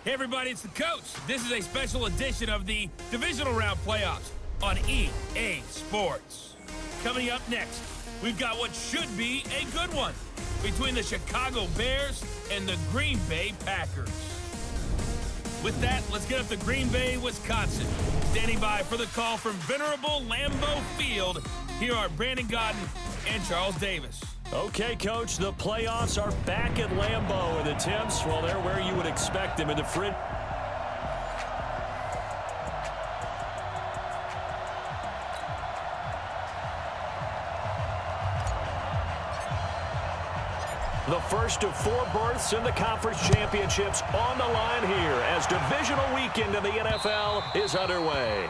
Hey everybody, it's the coach. This is a special edition of the Divisional Round Playoffs on EA Sports. Coming up next, we've got what should be a good one between the Chicago Bears and the Green Bay Packers. With that, let's get up to Green Bay, Wisconsin. Standing by for the call from venerable Lambeau Field, here are Brandon Godden and Charles Davis. Okay, Coach, the playoffs are back at Lambeau, and the Temps, well, they're where you would expect them in the fringe. The first of 4 berths in the conference championships on the line here as divisional weekend in the NFL is underway.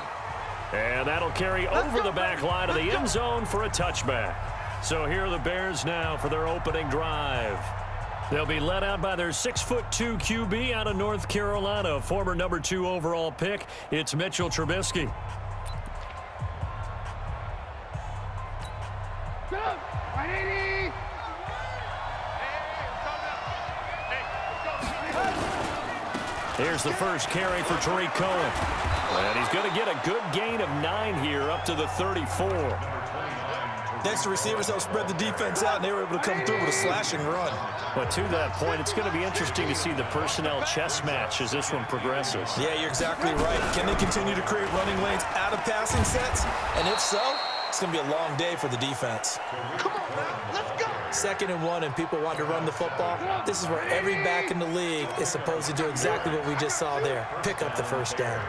And that'll carry over the back line of the end zone for a touchback. So here are the Bears now for their opening drive. They'll be led out by their 6'2" QB out of North Carolina, former number 2 overall pick. It's Mitchell Trubisky. Here's the first carry for Tariq Cohen. And he's going to get a good gain of 9 here up to the 34. Next, the receivers help spread the defense out, and they were able to come through with a slashing run. But to that point, it's going to be interesting to see the personnel chess match as this one progresses. Yeah, you're exactly right. Can they continue to create running lanes out of passing sets? And if so, it's going to be a long day for the defense. Come on, man. Let's go. 2nd and 1, and people want to run the football. This is where every back in the league is supposed to do exactly what we just saw there. Pick up the first down.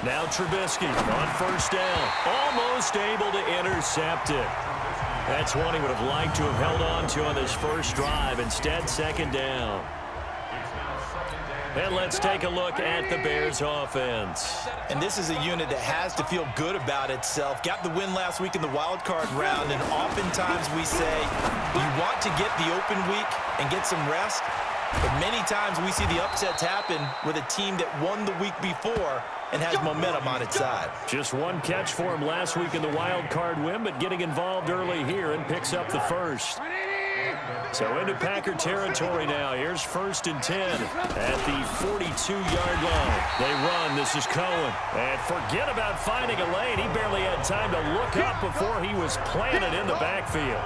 Now Trubisky on first down, almost able to intercept it. That's one he would have liked to have held on to on this first drive. Instead, 2nd down. And let's take a look at the Bears offense. And this is a unit that has to feel good about itself. Got the win last week in the wild card round, and oftentimes we say you want to get the open week and get some rest. But many times we see the upsets happen with a team that won the week before and has momentum on its side. Just 1 catch for him last week in the wild card win, but getting involved early here and picks up the first. So into Packer territory now. Here's 1st and 10 at the 42-yard line. They run. This is Cohen. And forget about finding a lane. He barely had time to look up before he was planted in the backfield.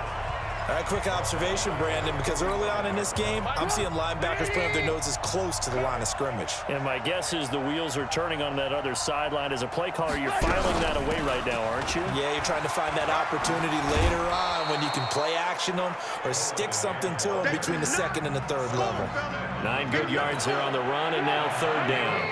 All right, quick observation, Brandon, because early on in this game, I'm seeing linebackers playing with their noses close to the line of scrimmage. And my guess is the wheels are turning on that other sideline. As a play caller, you're filing that away right now, aren't you? Yeah, you're trying to find that opportunity later on when you can play action them or stick something to them between the 2nd and the 3rd level. 9 good yards here on the run, and now 3rd down.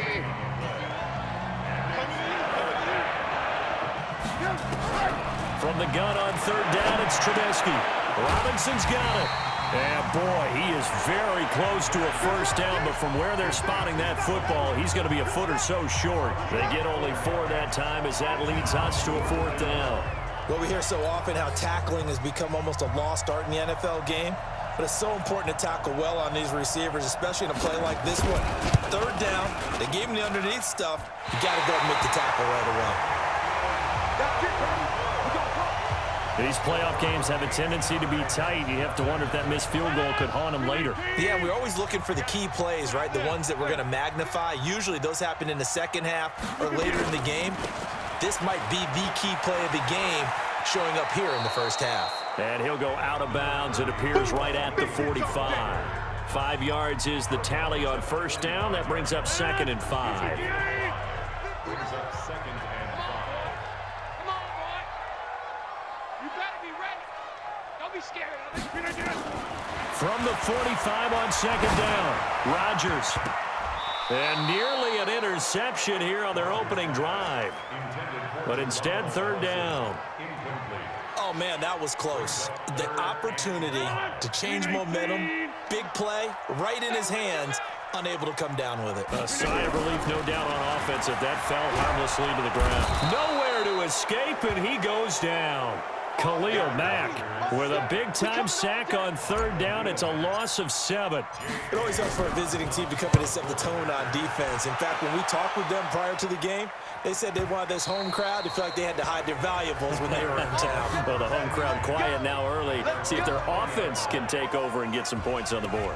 From the gun on 3rd down, it's Trubisky. Robinson's got it. And boy, he is very close to a first down, but from where they're spotting that football, he's going to be a foot or so short. They get only 4 that time as that leads us to a 4th down. Well, we hear so often how tackling has become almost a lost art in the NFL game, but it's so important to tackle well on these receivers, especially in a play like this one. 3rd down, they gave him the underneath stuff. You got to go and make the tackle right away. These playoff games have a tendency to be tight. You have to wonder if that missed field goal could haunt them later. Yeah, we're always looking for the key plays, right? The ones that we're going to magnify. Usually those happen in the 2nd half or later in the game. This might be the key play of the game showing up here in the first half. And he'll go out of bounds. It appears right at the 45. 5 yards is the tally on first down. That brings up 2nd and 5. From the 45 on 2nd down, Rodgers. And nearly an interception here on their opening drive. But instead, 3rd down. Oh, man, that was close. The opportunity to change momentum, big play, right in his hands, unable to come down with it. A sigh of relief, no doubt, on offense if that fell harmlessly to the ground. Nowhere to escape, and he goes down. Khalil Mack with a big-time sack on 3rd down. It's a loss of 7. It always helps for a visiting team to come in and set the tone on defense. In fact, when we talked with them prior to the game, they said they wanted this home crowd to feel like they had to hide their valuables when they were in town. Well, the home crowd quiet now early. See if their offense can take over and get some points on the board.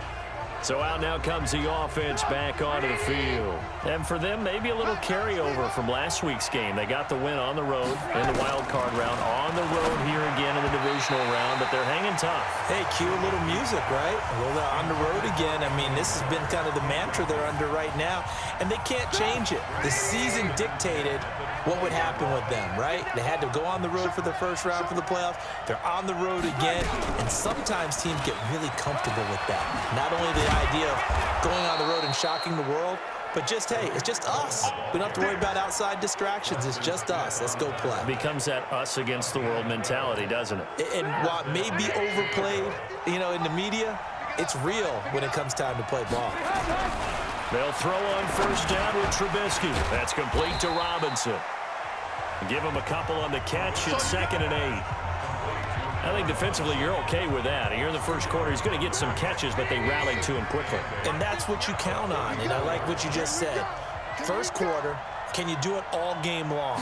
So out now comes the offense back onto the field. And for them, maybe a little carryover from last week's game. They got the win on the road in the wild card round, on the road here again in the divisional round, but they're hanging tough. Hey, cue a little music, right? A little on the road again. I mean, this has been kind of the mantra they're under right now, and they can't change it. The season dictated what would happen with them, right? They had to go on the road for the first round for the playoffs. They're on the road again, and sometimes teams get really comfortable with that. Not only the idea of going on the road and shocking the world, but just, hey, it's just us. We don't have to worry about outside distractions. It's just us. Let's go play. It becomes that us against the world mentality, doesn't it? And while it may be overplayed, you know, in the media, it's real when it comes time to play ball. They'll throw on first down with Trubisky. That's complete to Robinson. Give him a couple on the catch. It's 2nd and 8. I think defensively you're okay with that. Here in the first quarter, he's going to get some catches, but they rallied to him quickly. And that's what you count on, and I like what you just said. First quarter, can you do it all game long?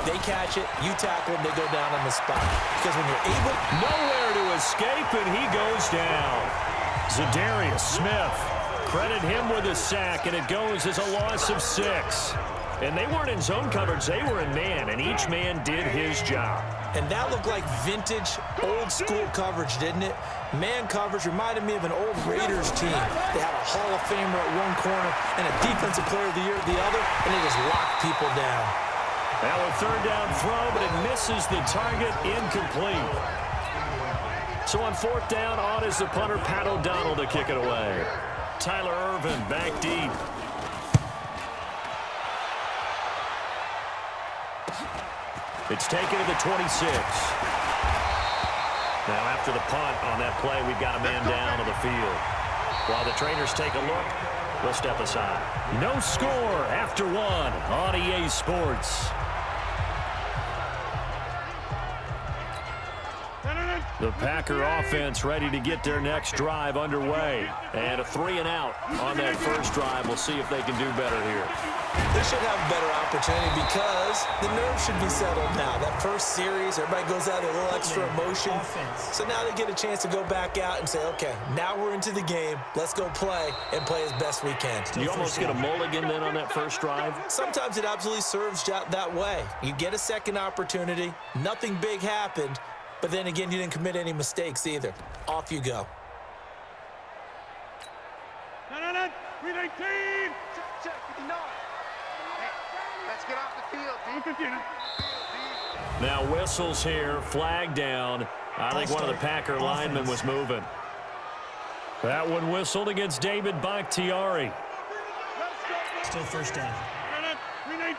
They catch it, you tackle them, they go down on the spot. Because when you're able... Nowhere to escape, and he goes down. Zadarius Smith. Credit him with a sack, and it goes as a loss of 6. And they weren't in zone coverage. They were in man, and each man did his job. And that looked like vintage, old-school coverage, didn't it? Man coverage reminded me of an old Raiders team. They had a Hall of Famer at one corner and a Defensive Player of the Year at the other, and they just locked people down. Now a third down throw, but it misses the target, incomplete. So on 4th down, on is the punter, Pat O'Donnell, to kick it away. Tyler Irvin back deep. It's taken to the 26. Now after the punt on that play, we've got a man down on the field. While the trainers take a look, we'll step aside. No score after 1 on EA Sports. The Packer offense ready to get their next drive underway. And a 3-and-out on that first drive. We'll see if they can do better here. They should have a better opportunity because the nerves should be settled now. That first series, everybody goes out with a little extra emotion. So now they get a chance to go back out and say, okay, now we're into the game. Let's go play and play as best we can. You almost get a mulligan then on that first drive? Sometimes it absolutely serves that way. You get a second opportunity. Nothing big happened. But then again, you didn't commit any mistakes either. Off you go. Read 18. Check 59. Let's get off the field. Now whistles here, flag down. I think one of the Packer linemen was moving. That one whistled against David Bakhtiari. Still first down. Read 18.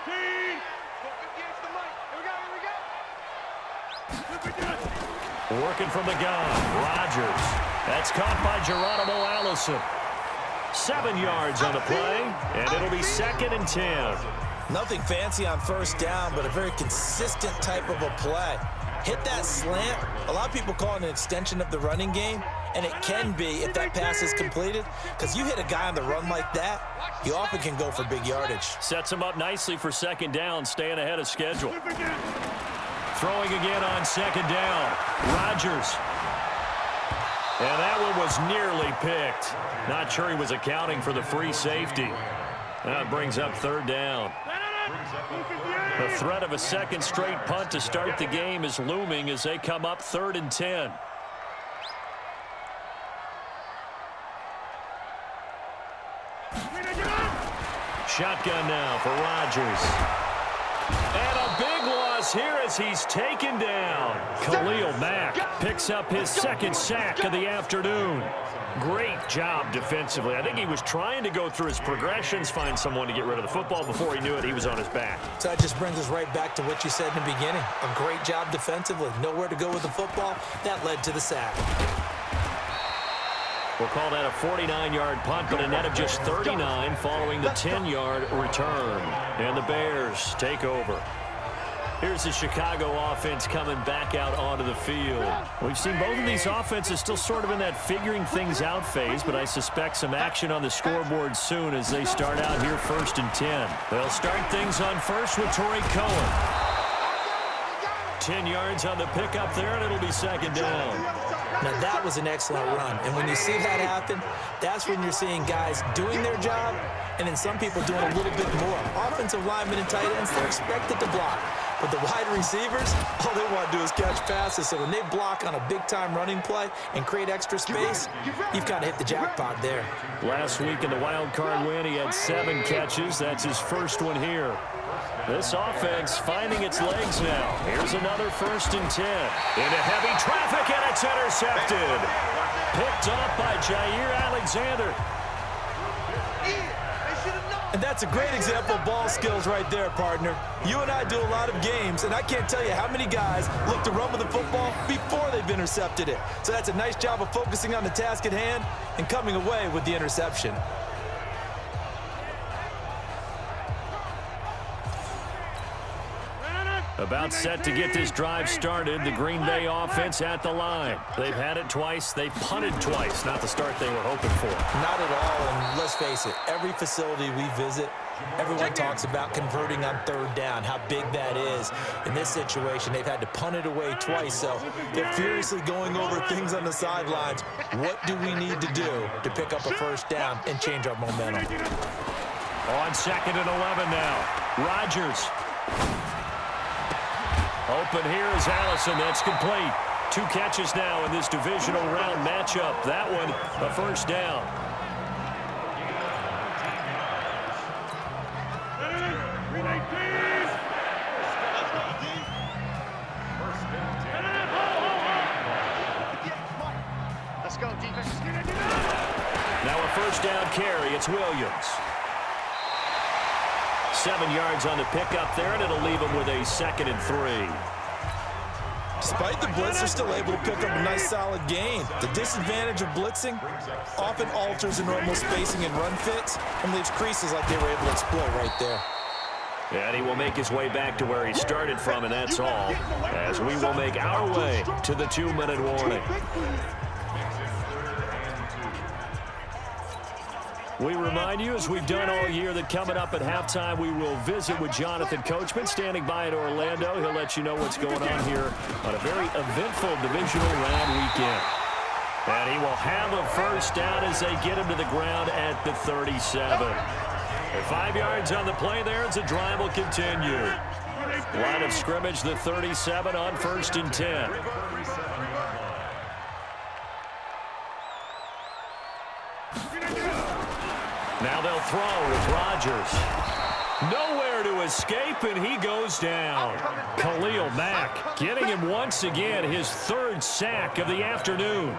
Working from the gun, Rodgers. That's caught by Geronimo Allison. 7 yards on the play, and it'll be 2nd and 10. Nothing fancy on first down, but a very consistent type of a play. Hit that slant. A lot of people call it an extension of the running game, and it can be if that pass is completed, because you hit a guy on the run like that, you often can go for big yardage. Sets him up nicely for 2nd down, staying ahead of schedule. Throwing again on 2nd down. Rodgers. And that one was nearly picked. Not sure he was accounting for the free safety. That brings up 3rd down. The threat of a second straight punt to start the game is looming as they come up 3rd and 10. Shotgun now for Rodgers. And a big loss here as he's taken down. Khalil Mack picks up his 2nd sack of the afternoon. Great job defensively. I think he was trying to go through his progressions, find someone to get rid of the football. Before he knew it, he was on his back. So that just brings us right back to what you said in the beginning. A great job defensively. Nowhere to go with the football. That led to the sack. We'll call that a 49-yard punt, but a net of just 39 following the 10-yard return. And the Bears take over. Here's the Chicago offense coming back out onto the field. We've seen both of these offenses still sort of in that figuring things out phase, but I suspect some action on the scoreboard soon as they start out here 1st and 10. They'll start things on first with Torrey Cohen. 10 yards on the pickup there, and it'll be 2nd down. Now, that was an excellent run. And when you see that happen, that's when you're seeing guys doing their job and then some people doing a little bit more. Offensive linemen and tight ends, they're expected to block. But the wide receivers, all they want to do is catch passes. So when they block on a big-time running play and create extra space, you've got to hit the jackpot there. Last week in the wild card win, he had 7 catches. That's his first one here. This offense finding its legs now. Here's another 1st and 10. Into heavy traffic, and it's intercepted. Picked up by Jair Alexander. And that's a great example of ball skills right there, partner. You and I do a lot of games, and I can't tell you how many guys look to run with the football before they've intercepted it. So that's a nice job of focusing on the task at hand and coming away with the interception. About set to get this drive started. The Green Bay offense at the line. They've had it twice. They've punted twice. Not the start they were hoping for. Not at all, and let's face it, every facility we visit, everyone talks about converting on 3rd down, how big that is. In this situation, they've had to punt it away twice, so they're furiously going over things on the sidelines. What do we need to do to pick up a 1st down and change our momentum? On 2nd and 11 now. Rodgers. Open here is Allison. That's complete. 2 catches now in this divisional round matchup. That one, a 1st down. Let's go, defense. Now a 1st down carry. It's Williams. 7 yards on the pickup there, and it'll leave him with a 2nd and 3. Despite the blitz, they're still able to pick up a nice solid gain. The disadvantage of blitzing often alters the normal spacing and run fits and leaves creases like they were able to exploit right there. And he will make his way back to where he started from, and that's all, as we will make our way to the 2-minute warning. We remind you, as we've done all year, that coming up at halftime, we will visit with Jonathan Coachman, standing by in Orlando. He'll let you know what's going on here on a very eventful divisional round weekend. And he will have a 1st down as they get him to the ground at the 37. 5 yards on the play there as the drive will continue. Line of scrimmage, the 37 on 1st and 10. Now they'll throw with Rodgers. Nowhere to escape, and he goes down. Khalil Mack getting him once again his 3rd sack of the afternoon.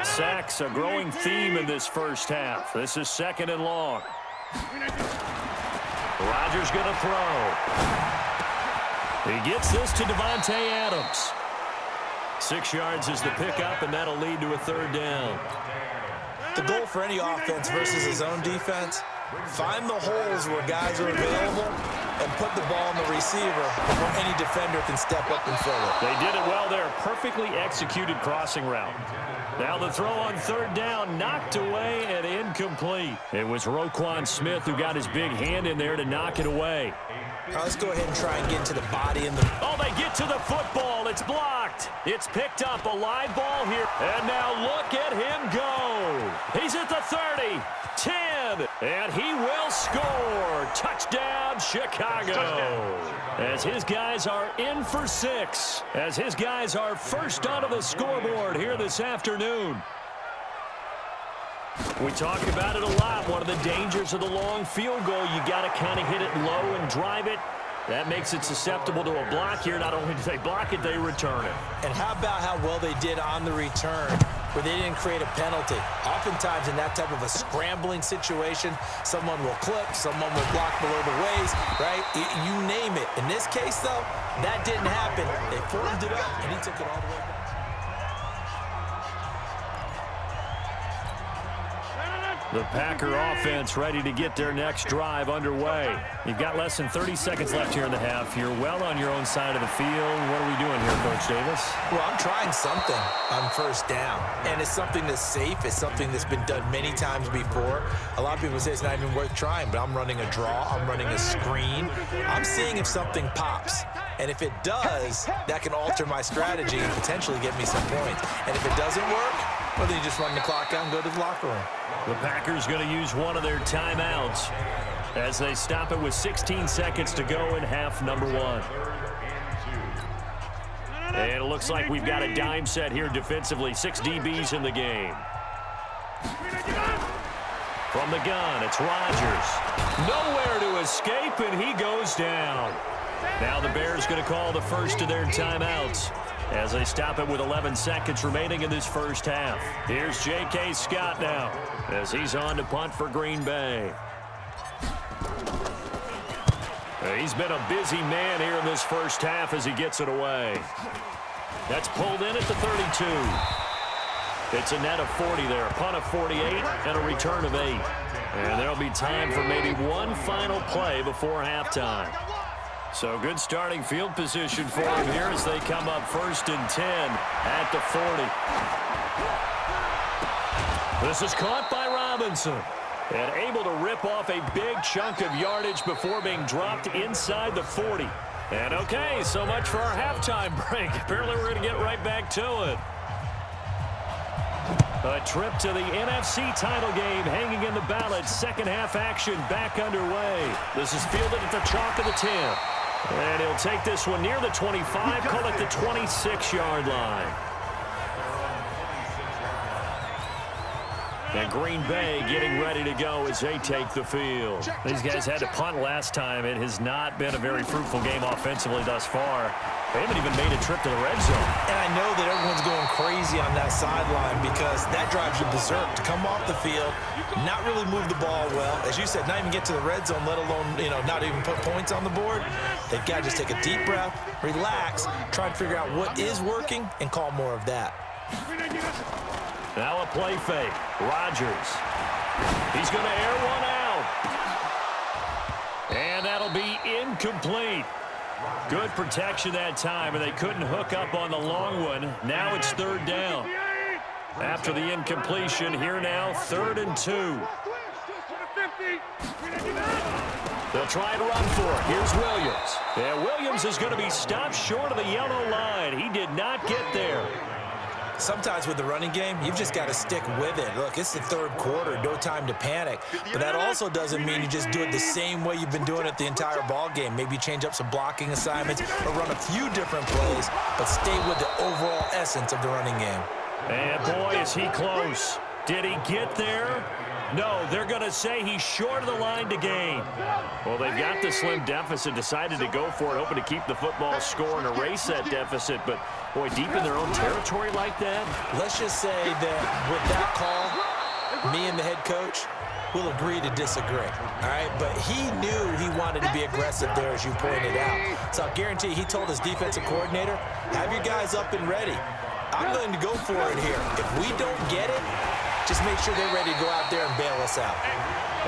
Sacks a growing theme in this 1st half. This is 2nd and long. Rodgers going to throw. He gets this to Devontae Adams. 6 yards is the pickup, and that'll lead to a 3rd down. The goal for any offense versus his own defense, find the holes where guys are available and put the ball on the receiver before any defender can step up and fill it. They did it well there. Perfectly executed crossing route. Now the throw on 3rd down, knocked away and incomplete. It was Roquan Smith who got his big hand in there to knock it away. Now let's go ahead and try and get into the body and the... Oh, they get to the football. It's blocked. It's picked up, a live ball here. And now look at him go. He's at the 30, 10, and he will score. Touchdown, Chicago. As his guys are in for 6. As his guys are first onto the scoreboard here this afternoon. We talk about it a lot. One of the dangers of the long field goal, you got to kind of hit it low and drive it. That makes it susceptible to a block here. Not only do they block it, they return it. And how about how well they did on the return, where they didn't create a penalty? Oftentimes in that type of a scrambling situation, someone will clip, someone will block below the waist, right? You name it. In this case, though, that didn't happen. They formed it up, and he took it all the way back. The Packer offense ready to get their next drive underway. You've got less than 30 seconds left here in the half. You're well on your own side of the field. What are we doing here, Coach Davis? Well, I'm trying something on first down, and it's something that's safe. It's something that's been done many times before. A lot of people say it's not even worth trying, but I'm running a draw. I'm running a screen. I'm seeing if something pops. And if it does, that can alter my strategy and potentially get me some points. And if it doesn't work, well, then you just run the clock out and go to the locker room. The Packers going to use one of their timeouts as they stop it with 16 seconds to go in half number one. And it looks like we've got a dime set here defensively. 6 DBs in the game. From the gun, it's Rodgers. Nowhere to escape, and he goes down. Now the Bears going to call the first of their timeouts as they stop it with 11 seconds remaining in this first half. Here's J.K. Scott now as he's on to punt for Green Bay. He's been a busy man here in this first half as he gets it away. That's pulled in at the 32. It's a net of 40 there, a punt of 48, and a return of 8. And there'll be time for maybe one final play before halftime. So good starting field position for him here as they come up 1st and 10 at the 40. This is caught by Robinson. And able to rip off a big chunk of yardage before being dropped inside the 40. And okay, so much for our halftime break. Apparently we're going to get right back to it. A trip to the NFC title game hanging in the balance. Second half action back underway. This is fielded at the chalk of the 10. And he'll take this one near the 25, call it the 26-yard line. And Green Bay getting ready to go as they take the field. These guys had to punt last time. It has not been a very fruitful game offensively thus far. They haven't even made a trip to the red zone. And I know that everyone's going crazy on that sideline because that drives you berserk to come off the field, not really move the ball well. As you said, not even get to the red zone, let alone, not even put points on the board. They've got to just take a deep breath, relax, try to figure out what is working, and call more of that. Now a play fake. Rodgers. He's going to air one out. And that'll be incomplete. Good protection that time, and they couldn't hook up on the long one. Now it's 3rd down. After the incompletion, here now, 3rd and 2. They'll try and run for it. Here's Williams. And Williams is going to be stopped short of the yellow line. He did not get there. Sometimes with the running game, you've just got to stick with it. Look, it's the 3rd quarter, no time to panic. But that also doesn't mean you just do it the same way you've been doing it the entire ball game. Maybe change up some blocking assignments or run a few different plays, but stay with the overall essence of the running game. And boy, is he close. Did he get there? No, they're going to say he's short of the line to gain. Well, they've got the slim deficit, decided to go for it, hoping to keep the football score and erase that deficit. But, boy, deep in their own territory like that. Let's just say that with that call, me and the head coach will agree to disagree, all right? But he knew he wanted to be aggressive there, as you pointed out. So I guarantee he told his defensive coordinator, have your guys up and ready. I'm going to go for it here. If we don't get it, just make sure they're ready to go out there and bail us out.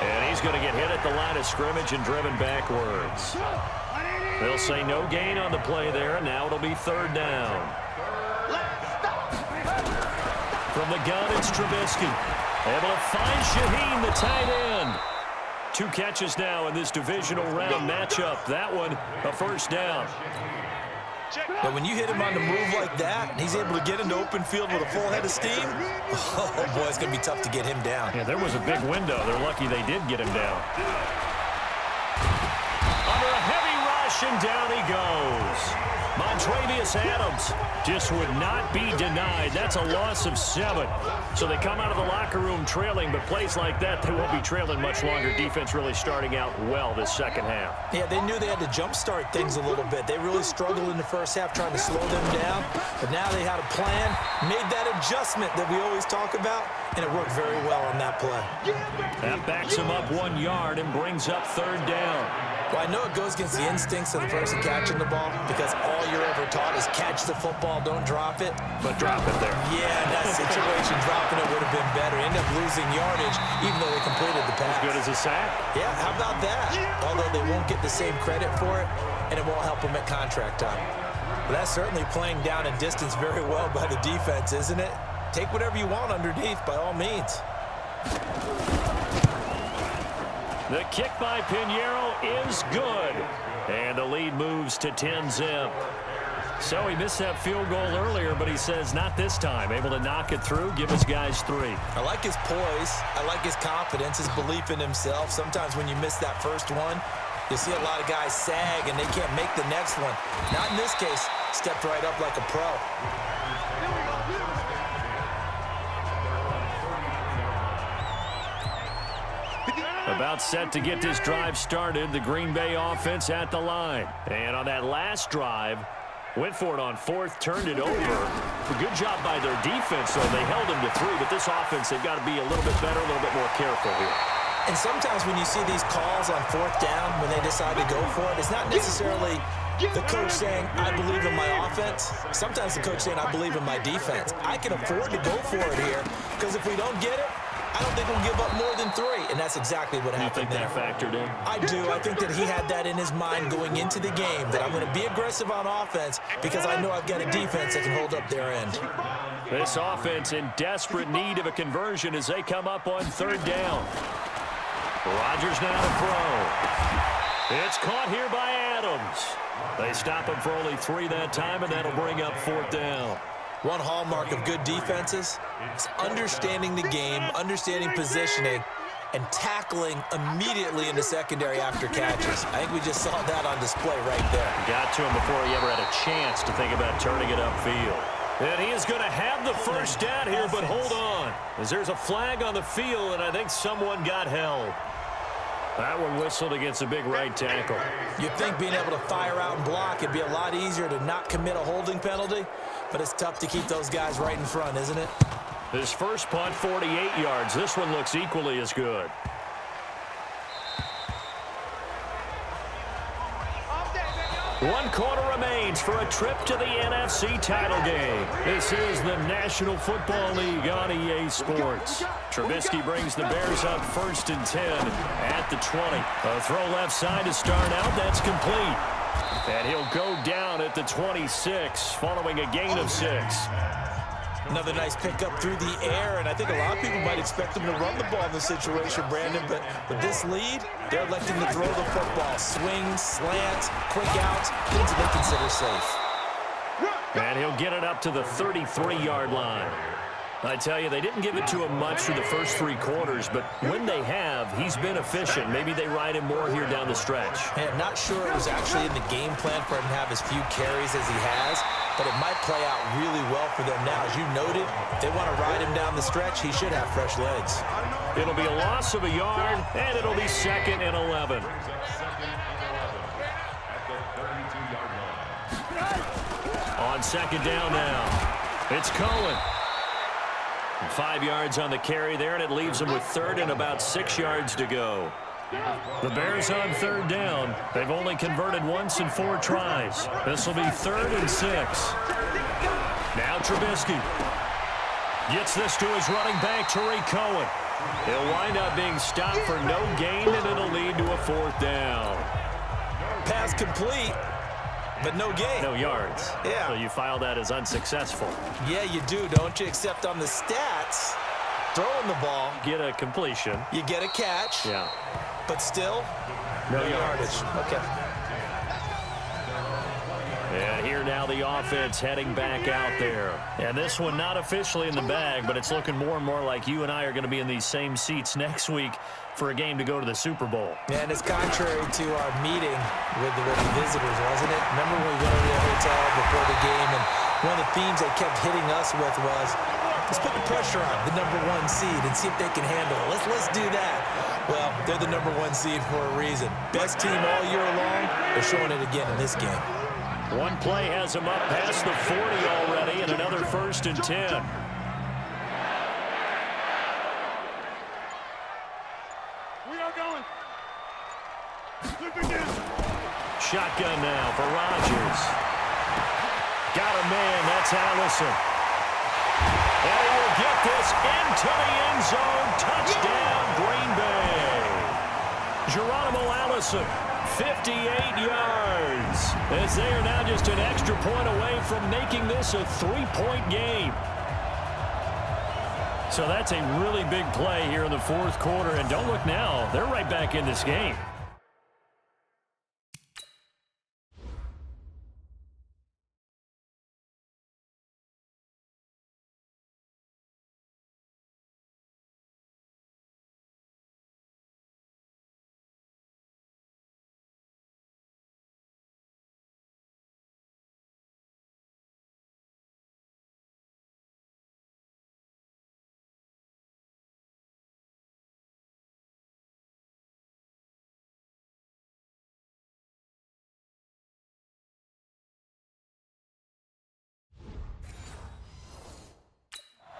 And he's going to get hit at the line of scrimmage and driven backwards. They'll say no gain on the play there. Now it'll be 3rd down. From the gun, it's Trubisky. Able to find Shaheen, the tight end. 2 catches now in this divisional round matchup. That one, a 1st down. But when you hit him on the move like that, and he's able to get into open field with a full head of steam, oh, boy, it's going to be tough to get him down. Yeah, there was a big window. They're lucky they did get him down. Under a heavy rush, and down he goes. Montravius Adams just would not be denied. That's a loss of 7. So they come out of the locker room trailing, but plays like that, they won't be trailing much longer. Defense really starting out well this second half. Yeah, they knew they had to jumpstart things a little bit. They really struggled in the first half trying to slow them down, but now they had a plan, made that adjustment that we always talk about, and it worked very well on that play. That backs him up 1 yard and brings up 3rd down. Well, I know it goes against the instincts of the person catching the ball because all you're ever taught is catch the football, don't drop it. But drop it there. Yeah, in that situation, dropping it would have been better. End up losing yardage even though they completed the pass. As good as a sack. Yeah, how about that? Although they won't get the same credit for it, and it won't help them at contract time. But that's certainly playing down and distance very well by the defense, isn't it? Take whatever you want underneath, by all means. The kick by Pinheiro is good. And the lead moves to 10-zip. So he missed that field goal earlier, but he says not this time. Able to knock it through, give his guys 3. I like his poise. I like his confidence, his belief in himself. Sometimes when you miss that first one, you see a lot of guys sag and they can't make the next one. Not in this case. Stepped right up like a pro. About set to get this drive started, the Green Bay offense at the line. And on that last drive, went for it on 4th, turned it over. A good job by their defense, though. They held them to 3, but this offense, they've got to be a little bit better, a little bit more careful here. And sometimes when you see these calls on 4th down, when they decide to go for it, it's not necessarily the coach saying, I believe in my offense. Sometimes the coach saying, I believe in my defense. I can afford to go for it here because if we don't get it, I don't think we'll give up more than 3, and that's exactly what happened there. You think that factored in? I do. I think that he had that in his mind going into the game, that I'm going to be aggressive on offense because I know I've got a defense that can hold up their end. This offense in desperate need of a conversion as they come up on 3rd down. Rodgers now to throw. It's caught here by Adams. They stop him for only 3 that time, and that'll bring up 4th down. One hallmark of good defenses is understanding the game, understanding positioning, and tackling immediately in the secondary after catches. I think we just saw that on display right there. Got to him before he ever had a chance to think about turning it upfield. And he is going to have the first down here, but hold on. As there's a flag on the field, and I think someone got held. That one whistled against a big right tackle. You'd think being able to fire out and block, it'd be a lot easier to not commit a holding penalty, but it's tough to keep those guys right in front, isn't it? His first punt, 48 yards. This one looks equally as good. One quarter remains for a trip to the NFC title game. This is the National Football League on EA Sports. Trubisky brings the Bears up 1st and 10 at the 20. A throw left side to start out. That's complete. And he'll go down at the 26 following a gain of 6. Another nice pickup through the air, and I think a lot of people might expect him to run the ball in this situation, Brandon, but with this lead, they're electing to throw the football. Swings, slants, quick outs, things that they consider safe. And he'll get it up to the 33-yard line. I tell you, they didn't give it to him much through the first 3 quarters, but when they have, he's been efficient. Maybe they ride him more here down the stretch. Hey, I'm not sure it was actually in the game plan for him to have as few carries as he has, but it might play out really well for them now. As you noted, if they want to ride him down the stretch, he should have fresh legs. It'll be a loss of a yard, and it'll be 2nd and 11. On 2nd down now, it's Cohen. 5 yards on the carry there, and it leaves them with 3rd and about 6 yards to go. The Bears on 3rd down. They've only converted once in 4 tries. This will be 3rd and 6. Now Trubisky gets this to his running back, Tariq Cohen. He'll wind up being stopped for no gain, and it'll lead to a 4th down. Pass complete, but no gain. No yards. Yeah. So you file that as unsuccessful. Yeah, you do, don't you? Except on the stats, throwing the ball, Get a completion. you get a catch, Yeah. but still, No yardage. Okay. And here now the offense heading back out there. And this one not officially in the bag, but it's looking more and more like you and I are going to be in these same seats next week for a game to go to the Super Bowl. And it's contrary to our meeting with the visitors, wasn't it? Remember when we went over to the hotel before the game, and one of the themes they kept hitting us with was, let's put the pressure on the #1 seed and see if they can handle it. Let's do that. Well, they're the #1 seed for a reason. Best team all year long. They're showing it again in this game. One play has him up past the 40 already, and another 1st and 10. Shotgun now for Rodgers. Got a man. That's Allison. And he will get this into the end zone. Touchdown, Green Bay. Geronimo Allison, 58 yards. As they are now just an extra point away from making this a 3-point game. So that's a really big play here in the fourth quarter. And don't look now. They're right back in this game.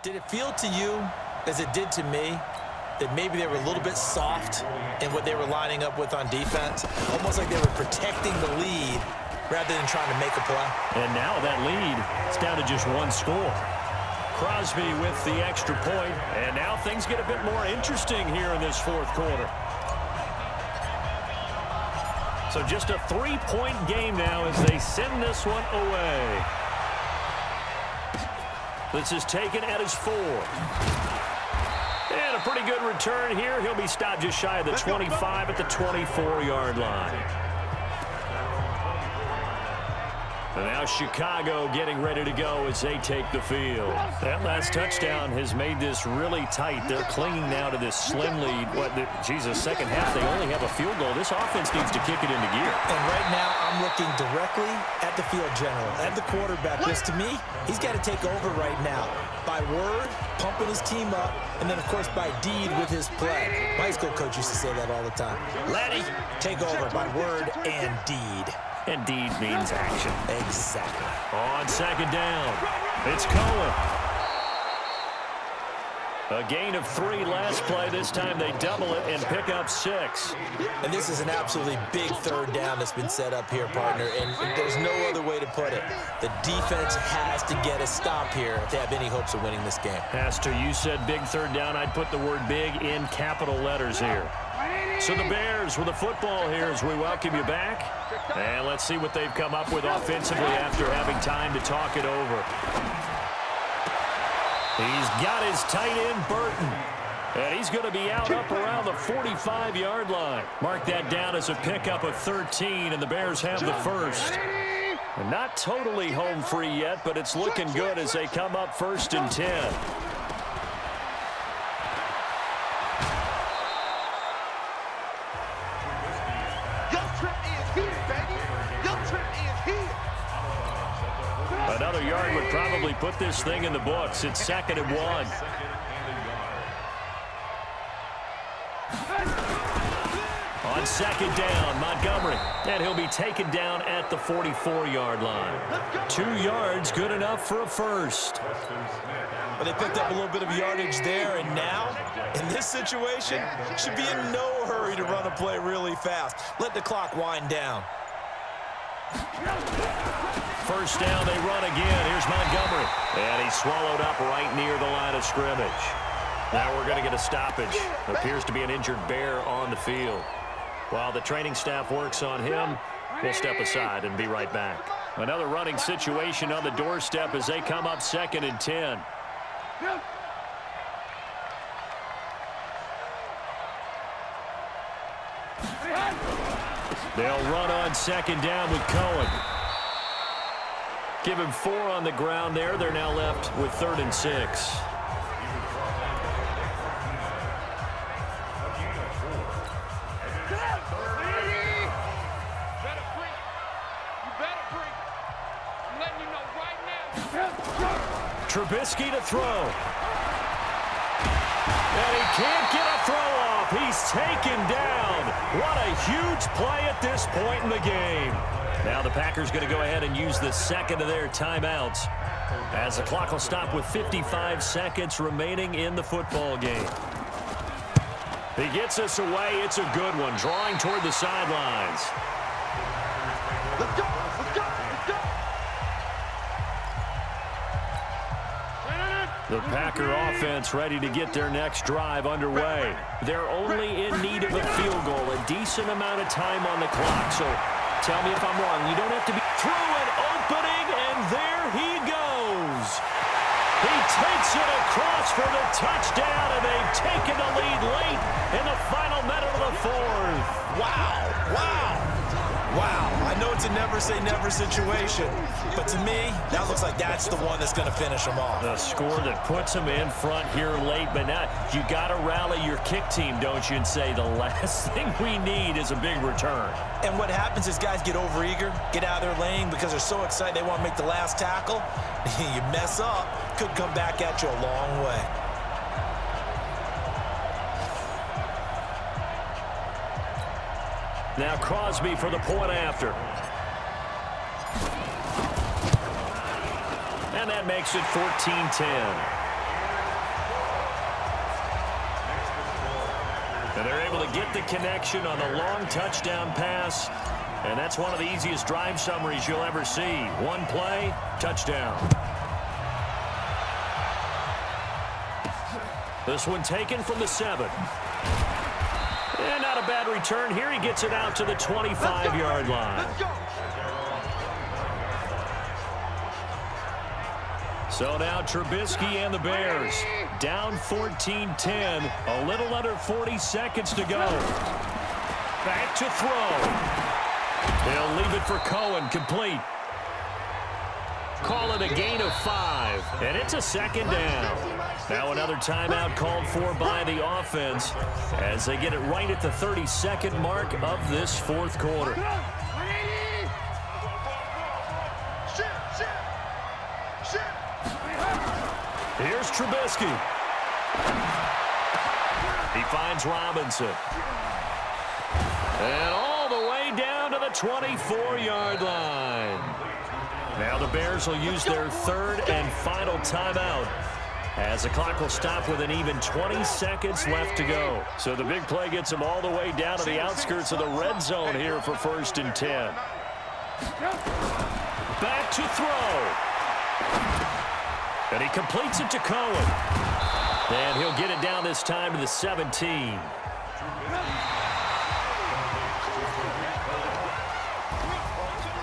Did it feel to you, as it did to me, that maybe they were a little bit soft in what they were lining up with on defense? Almost like they were protecting the lead rather than trying to make a play. And now that lead is down to just one score. Crosby with the extra point, and now things get a bit more interesting here in this fourth quarter. So just a 3-point game now as they send this one away. This is taken at his 4. And a pretty good return here. He'll be stopped just shy of the 25 at the 24-yard line. And now Chicago getting ready to go as they take the field. That last touchdown has made this really tight. They're clinging now to this slim lead. Second half, they only have a field goal. This offense needs to kick it into gear. And right now, I'm looking directly at the field general, at the quarterback. Because to me, he's got to take over right now. By word, pumping his team up, and then, of course, by deed with his play. My high school coach used to say that all the time. Laddie, take over by word and deed. And deed means action. Exactly. On second down, it's Cohen. A gain of 3 last play. This time they double it and pick up 6. And this is an absolutely big third down that's been set up here, partner. And there's no other way to put it. The defense has to get a stop here if they have any hopes of winning this game. Has to. You said big third down. I'd put the word big in capital letters here. So the Bears with the football here as we welcome you back. And let's see what they've come up with offensively after having time to talk it over. He's got his tight end, Burton. And he's going to be out up around the 45-yard line. Mark that down as a pickup of 13, and the Bears have the first. And not totally home free yet, but it's looking good as they come up 1st and 10. Another yard would probably put this thing in the books. It's 2nd and 1. On 2nd down, Montgomery. And he'll be taken down at the 44-yard line. 2 yards, good enough for a first. Well, they picked up a little bit of yardage there, and now, in this situation, should be in no hurry to run a play really fast. Let the clock wind down. First down, they run again. Here's Montgomery. And he's swallowed up right near the line of scrimmage. Now we're going to get a stoppage. Appears to be an injured Bear on the field. While the training staff works on him, we'll step aside and be right back. Another running situation on the doorstep as they come up 2nd and 10. They'll run on 2nd down with Cohen. Give him 4 on the ground there. They're now left with 3rd and 6. Trubisky to throw. And he can't get a throw off. He's taken down. What a huge play at this point in the game. Now the Packers going to go ahead and use the second of their timeouts as the clock will stop with 55 seconds remaining in the football game. He gets us away. It's a good one, drawing toward the sidelines. Let's go! Let's go! Let's go! The Packer offense ready to get their next drive underway. They're only in need of a field goal, a decent amount of time on the clock. So tell me if I'm wrong. You don't have to be through an opening, and there he goes. He takes it across for the touchdown, and they've taken the lead late in the final minute of the fourth. Wow, wow, wow. I know it's a never-say-never situation, but to me, that looks like that's the one that's going to finish them off. A score that puts them in front here late, but now you got to rally your kick team, don't you, and say the last thing we need is a big return. And what happens is guys get overeager, get out of their lane because they're so excited they want to make the last tackle. You mess up, could come back at you a long way. Now Crosby for the point after. And that makes it 14-10. And they're able to get the connection on the long touchdown pass. And that's one of the easiest drive summaries you'll ever see. One play, touchdown. This one taken from the 7. And not a bad return here. He gets it out to the 25-yard line. Let's go! So now Trubisky and the Bears down 14-10. A little under 40 seconds to go. Back to throw. They'll leave it for Cohen, complete. Call it a gain of 5, and it's a second down. Now another timeout called for by the offense as they get it right at the 32nd mark of this fourth quarter. Here's Trubisky. He finds Robinson. And all the way down to the 24-yard line. Now the Bears will use their third and final timeout as the clock will stop with an even 20 seconds left to go. So the big play gets them all the way down to the outskirts of the red zone here for 1st and 10. Back to throw. And he completes it to Cohen. And he'll get it down this time to the 17.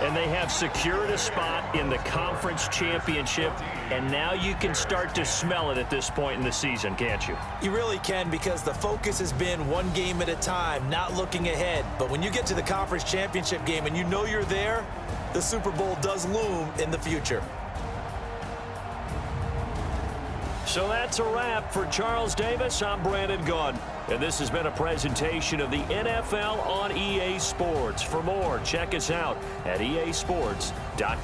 And they have secured a spot in the conference championship, and now you can start to smell it at this point in the season, can't you? You really can, because the focus has been one game at a time, not looking ahead. But when you get to the conference championship game and you know you're there, the Super Bowl does loom in the future. So that's a wrap for Charles Davis. I'm Brandon Gaudin, and this has been a presentation of the NFL on EA Sports. For more, check us out at easports.com.